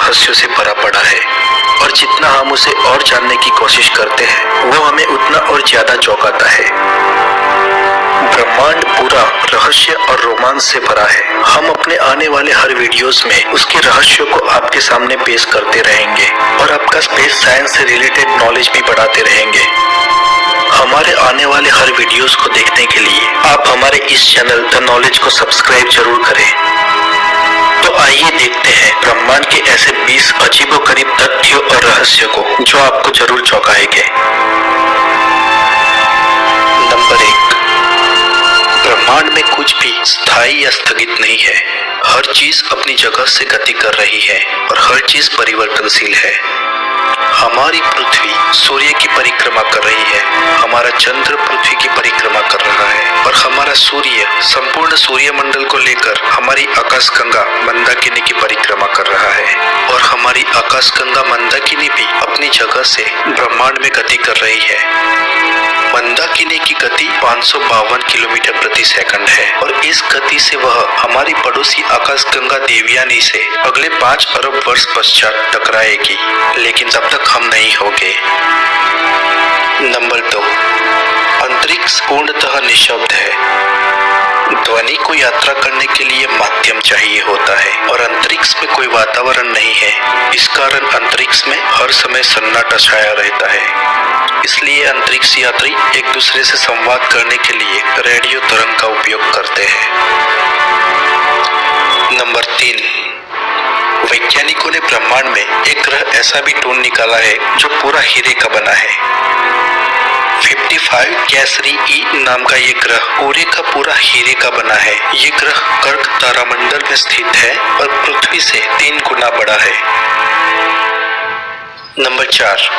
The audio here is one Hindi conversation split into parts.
रहस्यों से भरा पड़ा है और जितना हम उसे और जानने की कोशिश करते हैं वो हमें उतना और ज्यादा चौंकाता है। ब्रह्मांड पूरा रहस्य और रोमांच से भरा है। हम अपने आने वाले हर वीडियोस में उसके रहस्यों को आपके सामने पेश करते रहेंगे और आपका स्पेस साइंस से रिलेटेड नॉलेज भी बढ़ाते रहेंगे। हमारे आने वाले हर वीडियोस को देखने के लिए आप हमारे इस चैनल द नॉलेज को सब्सक्राइब जरूर करें। तो आइए देखते हैं ब्रह्मांड के ऐसे 20 अजीबोगरीब तथ्यों और रहस्यों को जो आपको जरूर चौंकाएंगे। नंबर 1, ब्रह्मांड में कुछ भी स्थायी या स्थगित नहीं है। हर चीज अपनी जगह से गति कर रही है और हर चीज परिवर्तनशील है। हमारी पृथ्वी सूर्य की परिक्रमा कर रही है, हमारा चंद्र पृथ्वी की परिक्रमा कर रहा है और हमारा सूर्य संपूर्ण सूर्यमंडल को लेकर हमारी आकाशगंगा मंदाकिनी की परिक्रमा कर रहा है और हमारी आकाशगंगा मंदाकिनी भी अपनी जगह से ब्रह्मांड में गति कर रही है। मंदाकिनी की गति 552 किलोमीटर प्रति सेकंड है और इस गति से वह हमारी पड़ोसी आकाशगंगा देवयानी से अगले 5 अरब वर्ष पश्चात टकराएगी, लेकिन तब तक हम नहीं होंगे। नंबर 2, अंतरिक्ष पूर्णतः निशब्द है। ध्वनि को यात्रा करने के लिए माध्यम चाहिए होता है और अंतरिक्ष में कोई वातावरण नहीं है। इस कारण अंतरिक्ष में हर समय सन्नाटा छाया रहता है। इसलिए अंतरिक्ष यात्री एक दूसरे से संवाद करने के लिए रेडियो तरंग का उपयोग करते हैं। नंबर 3, वैज्ञानिकों ने ब्रह्मांड में एक ग्रह ऐसा भी ढूंढ निकाला है जो पूरा हीरे का बना है। 55 कैसरी ई नाम का ये ग्रह पूरे का पूरा हीरे का बना है। ये ग्रह कर्क तारामंडल में स्थित है और पृथ्वी से 3 गुना बड़ा है। नंबर 4,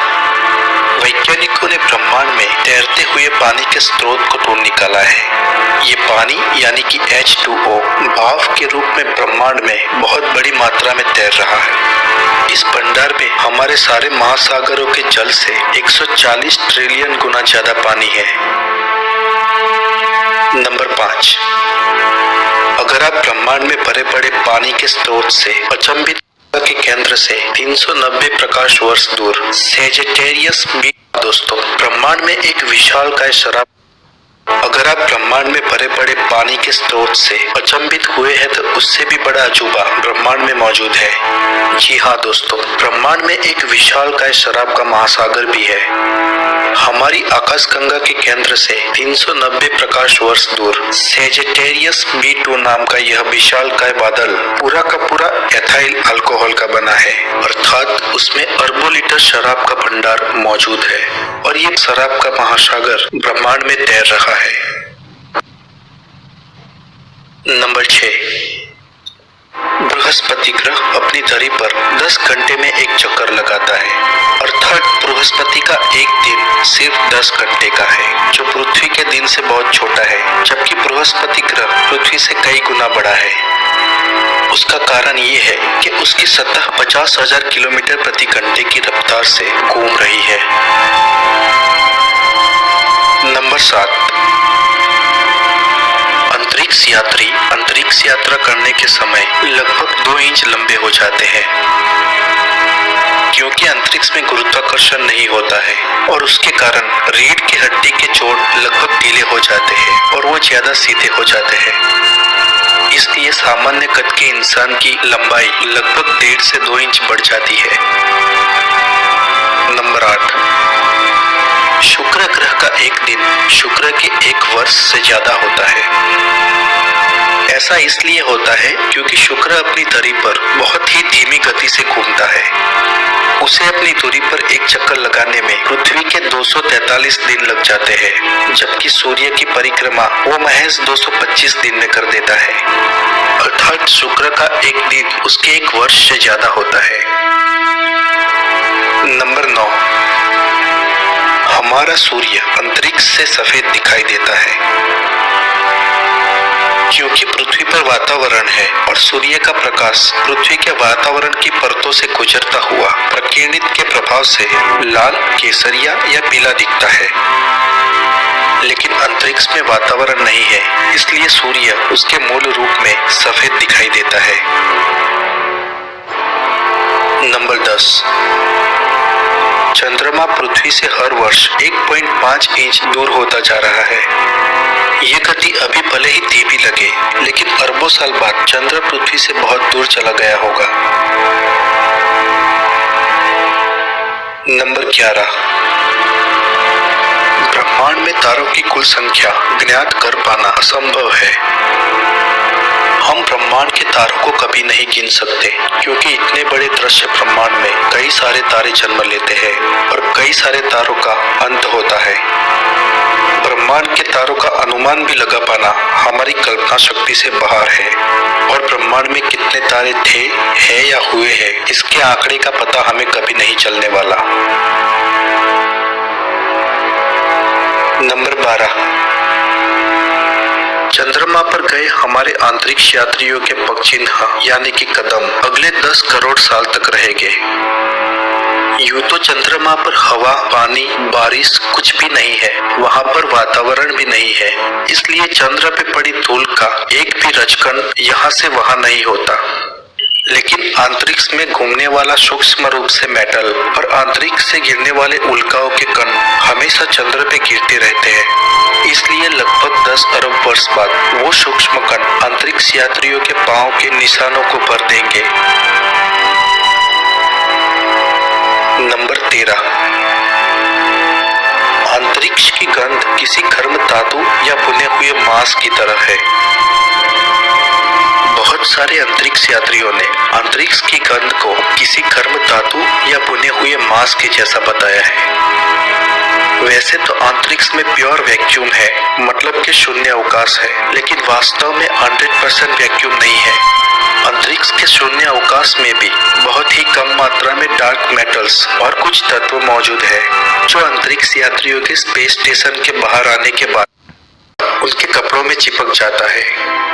वैज्ञानिकों ने ब्रह्मांड में तैरते हुए पानी के स्रोत को ढूंढ निकाला है। ये पानी यानी कि H2O भाप के रूप में ब्रह्मांड में बहुत बड़ी मात्रा में तैर रहा है। इस भंडार में हमारे सारे महासागरों के जल से 140 ट्रिलियन गुना ज्यादा पानी है। नंबर 5, अगर आप ब्रह्मांड में भरे पड़े पानी के स्रोत से अचंभित के केंद्र से 390 प्रकाश वर्ष दूर सेजिटेरियस बी, दोस्तों ब्रह्मांड में एक विशालकाय शराब, अगर आप ब्रह्मांड में भरे पड़े पानी के स्रोत से अचंभित हुए हैं तो उससे भी बड़ा अजूबा ब्रह्मांड में मौजूद है। जी हाँ दोस्तों, ब्रह्मांड में एक विशालकाय शराब का महासागर भी है। हमारी आकाशगंगा के केंद्र से 390 प्रकाश वर्ष दूर सेजिटेरियस B2 नाम का यह विशालकाय बादल पूरा का पूरा एथाइल अल्कोहल का बना है, अर्थात उसमें अरबों लीटर शराब का भंडार मौजूद है और ये शराब का महासागर ब्रह्मांड में तैर रहा है। नंबर 6, बृहस्पति ग्रह अपनी धरी पर 10 घंटे में एक चक्कर लगाता है, अर्थात बृहस्पति का एक दिन सिर्फ 10 घंटे का है, जो पृथ्वी के दिन से बहुत छोटा है, जबकि बृहस्पति ग्रह पृथ्वी से कई गुना बड़ा है। उसका कारण ये है कि उसकी सतह 50,000 किलोमीटर प्रति घंटे की रफ्तार से घूम रही है। नंबर 7, अंतरिक्ष यात्री अंतरिक्ष यात्रा करने के समय लगभग 2 इंच लंबे हो जाते हैं, क्योंकि अंतरिक्ष में गुरुत्वाकर्षण नहीं होता है और उसके कारण रीढ़ की हड्डी के जोड़ लगभग ढीले हो जाते हैं और वो ज्यादा सीधे हो जाते हैं। इसलिए सामान्य कद के इंसान की लंबाई लगभग 1.5 से 2 इंच बढ़ जाती है। नंबर 8, शुक्र ग्रह का एक दिन शुक्र के 1 वर्ष से ज्यादा होता है। ऐसा इसलिए होता है क्योंकि शुक्र अपनी धरी पर बहुत ही धीमी गति से घूमता है। उसे अपनी धुरी पर एक चक्कर लगाने में पृथ्वी के 243 दिन लग जाते हैं, जबकि सूर्य की परिक्रमा वो महज 225 दिन में कर देता है, अर्थात शुक्र का एक दिन उसके 1 वर्ष से ज्यादा होता है। नंबर 9, हमारा सूर्य अंतरिक्ष से सफेद दिखाई देता है क्योंकि पृथ्वी पर वातावरण है और सूर्य का प्रकाश पृथ्वी के वातावरण की परतों से गुजरता हुआ प्रकीर्णित के प्रभाव से लाल, केसरिया या पीला दिखता है। लेकिन अंतरिक्ष में वातावरण नहीं है, इसलिए सूर्य उसके मूल रूप में सफेद दिखाई देता है। नंबर 10, चंद्रमा पृथ्वी से हर वर्ष 1.5 इंच दूर होता जा रहा है। ये गति अभी भले ही धीमी लगे, लेकिन अरबों साल बाद चंद्र पृथ्वी से बहुत दूर चला गया होगा। नंबर 11, ब्रह्मांड में तारों की कुल संख्या ज्ञात कर पाना असंभव है। हम ब्रह्मांड के तारों को कभी नहीं गिन सकते, क्योंकि इतने बड़े दृश्य ब्रह्मांड में कई सारे तारे जन्म लेते हैं और कई सारे तारों का अंत होता है। ब्रह्मांड के तारों का अनुमान भी लगा पाना हमारी कल्पना शक्ति से बाहर है, और ब्रह्मांड में कितने तारे थे, है या हुए हैं, इसके आंकड़े का पता हमें कभी नहीं चलने वाला। नंबर 12, चंद्रमा पर गए हमारे अंतरिक्ष यात्रियों के पगचिन्ह यानी कि कदम अगले 10 करोड़ साल तक रहेंगे। यूं तो चंद्रमा पर हवा, पानी, बारिश कुछ भी नहीं है, वहां पर वातावरण भी नहीं है, इसलिए चंद्र पे पड़ी धूल का एक भी रजकण यहाँ से वहां नहीं होता। लेकिन अंतरिक्ष में घूमने वाला सूक्ष्म रूप से मेटल और अंतरिक्ष से गिरने वाले उल्काओं के कण हमेशा चंद्र पे गिरते रहते हैं, इसलिए लगभग 10 अरब वर्ष बाद वो सूक्ष्म कण अंतरिक्ष यात्रियों के पांव के निशानों को भर देंगे। नंबर 13, अंतरिक्ष की गंध किसी गर्म धातु या भुने हुए मांस की तरह है। बहुत सारे अंतरिक्ष यात्रियों ने अंतरिक्ष की गंध को किसी गर्म धातु या भुने हुए मांस के जैसा बताया है। वैसे तो अंतरिक्ष में प्योर वैक्यूम है, मतलब कि शून्य अवकाश है, लेकिन वास्तव में 100% वैक्यूम नहीं है। अंतरिक्ष के शून्य अवकाश में भी बहुत ही कम मात्रा में डार्क मेटल्स और कुछ तत्व मौजूद है, जो अंतरिक्ष यात्रियों के स्पेस स्टेशन के बाहर आने के बाद उनके कपड़ों में चिपक जाता है,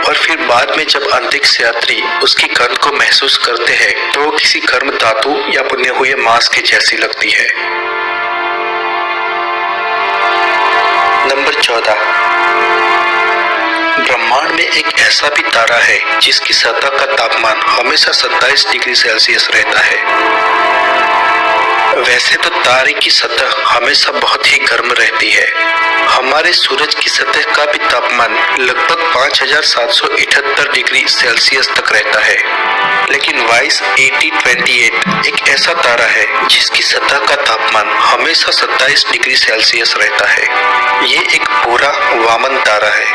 और फिर बाद में जब अंतरिक्ष यात्री उसकी गंध को महसूस करते हैं तो वो किसी गर्म धातु या भुने हुए मांस के जैसी लगती है। नंबर 14, ब्रह्मांड में एक ऐसा भी तारा है जिसकी सतह का तापमान हमेशा 27 डिग्री सेल्सियस रहता है। वैसे तो तारे की सतह हमेशा बहुत ही गर्म रहती है। हमारे सूरज की सतह का भी तापमान लगभग 5778 डिग्री सेल्सियस तक रहता है, लेकिन वाइस 8028 एक ऐसा तारा है जिसकी सतह का तापमान हमेशा 27 डिग्री सेल्सियस रहता है। ये एक पूरा वामन तारा है।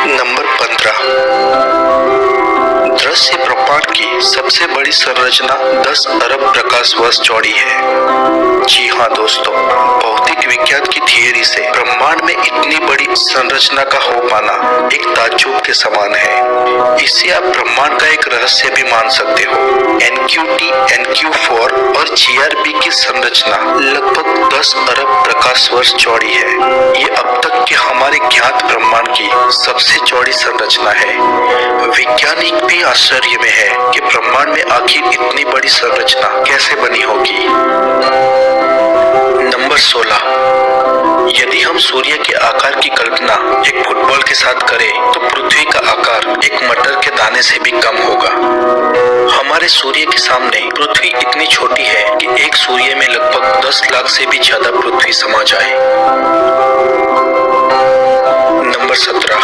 नंबर 15, दृश्य ब्रह्मांड की सबसे बड़ी संरचना 10 अरब प्रकाश वर्ष चौड़ी है। जी हाँ दोस्तों, भौतिक विज्ञान की थियरी से ब्रह्मांड में इतनी बड़ी संरचना का हो पाना एक ताज्जुब के समान है। इससे आप ब्रह्मांड का एक रहस्य भी मान सकते हो। NQT, NQ4 और GRB की संरचना लगभग 10 अरब प्रकाश वर्ष चौड़ी है। ये अब तक के हमारे ज्ञात ब्रह्मांड की सबसे चौड़ी संरचना है। वैज्ञानिक भी आश्चर्य में है कि ब्रह्मांड में आखिर इतनी बड़ी संरचना कैसे बनी होगी। नंबर 16, यदि हम सूर्य के आकार की कल्पना एक फुटबॉल के साथ करें तो पृथ्वी का आकार एक मटर के दाने से भी कम होगा। हमारे सूर्य के सामने पृथ्वी इतनी छोटी है कि एक सूर्य में लगभग 10 लाख से भी ज्यादा पृथ्वी समा जाए। नंबर 17,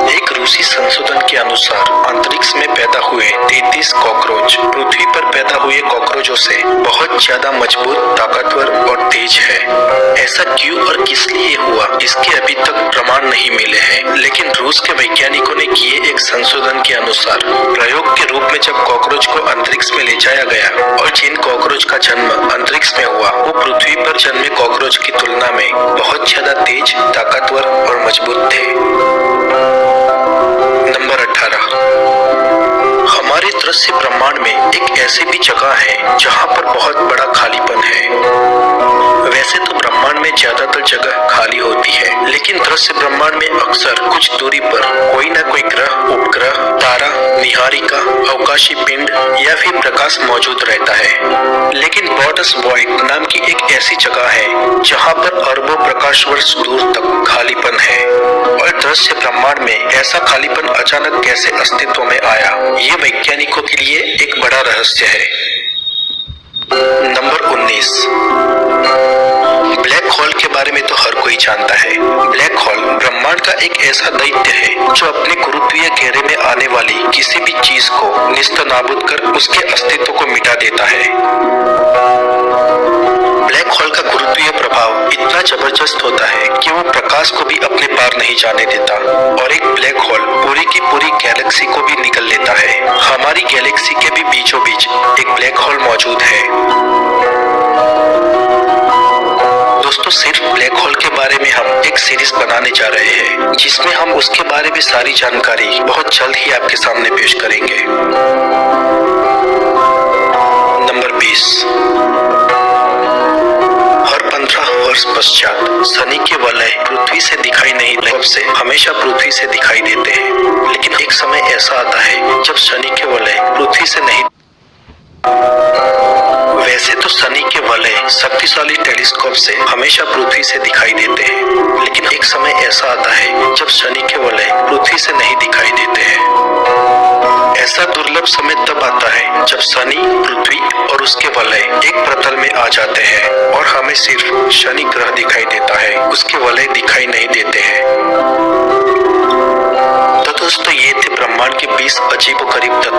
एक रूसी संशोधन के अनुसार अंतरिक्ष में पैदा हुए 33 कॉकरोच पृथ्वी पर पैदा हुए कॉकरोचों से बहुत ज्यादा मजबूत, ताकतवर और तेज है। ऐसा क्यों और किस लिए हुआ, इसके अभी तक प्रमाण नहीं मिले हैं, लेकिन रूस के वैज्ञानिकों ने किए एक संशोधन के अनुसार प्रयोग के रूप में जब कॉकरोच को अंतरिक्ष में ले जाया गया और जिन कॉकरोच का जन्म अंतरिक्ष में हुआ वो पृथ्वी पर जन्मे कॉकरोच की तुलना में बहुत ज्यादा तेज, ताकतवर और मजबूत थे। नंबर 18, हमारे दृश्य ब्रह्मांड में एक ऐसी भी जगह है जहां पर बहुत बड़ा खालीपन है। वैसे तो ब्रह्मांड में ज्यादातर जगह खाली होती है, लेकिन दृश्य ब्रह्मांड में अक्सर कुछ दूरी पर कोई न कोई ग्रह, उपग्रह, तारा, निहारिका, अवकाशी पिंड या फिर प्रकाश मौजूद रहता है। लेकिन बॉर्डस वॉइड नाम की एक ऐसी जगह है जहां पर अरबों प्रकाश वर्ष दूर तक खालीपन है और दृश्य ब्रह्मांड में ऐसा खालीपन अचानक कैसे अस्तित्व में आया, ये वैज्ञानिकों के लिए एक बड़ा रहस्य है। नंबर 19। ब्लैक होल के बारे में तो हर कोई जानता है। ब्लैक होल ब्रह्मांड का एक ऐसा दैत्य है जो अपने गुरुत्वीय घेरे में आने वाली किसी भी चीज को नेस्तनाबूद कर उसके अस्तित्व को मिटा देता है। ब्लैक होल का गुरुत्वीय प्रभाव इतना जबरदस्त होता है कि वो प्रकाश को भी अपने पार नहीं जाने देता और एक ब्लैक होल पूरी की पूरी गैलेक्सी को भी निगल लेता है। हमारी गैलेक्सी के भी बीचों बीच एक ब्लैक होल मौजूद है। दोस्तों, सिर्फ ब्लैक होल के बारे में हम एक सीरीज बनाने जा रहे हैं जिसमें हम उसके बारे में सारी जानकारी बहुत जल्द ही आपके सामने पेश करेंगे। नंबर 20। हर 15 वर्ष पश्चात शनि के वलय पृथ्वी से दिखाई नहीं देते, से हमेशा पृथ्वी से दिखाई देते हैं। लेकिन एक समय ऐसा आता है जब शनि के वलय पृथ्वी से नहीं। वैसे तो शनि के वलय शक्तिशाली टेलीस्कोप से हमेशा पृथ्वी से दिखाई देते हैं, लेकिन एक समय ऐसा आता है जब शनि के वलय पृथ्वी से नहीं दिखाई देते हैं। ऐसा दुर्लभ समय तब आता है जब शनि, पृथ्वी और उसके वलय एक प्रतल में आ जाते हैं और हमें सिर्फ शनि ग्रह दिखाई देता है, उसके वलय दिखाई नहीं देते हैं। तो दोस्तों, ये थे ब्रह्मांड के 20 अजीबोगरीब तत्व।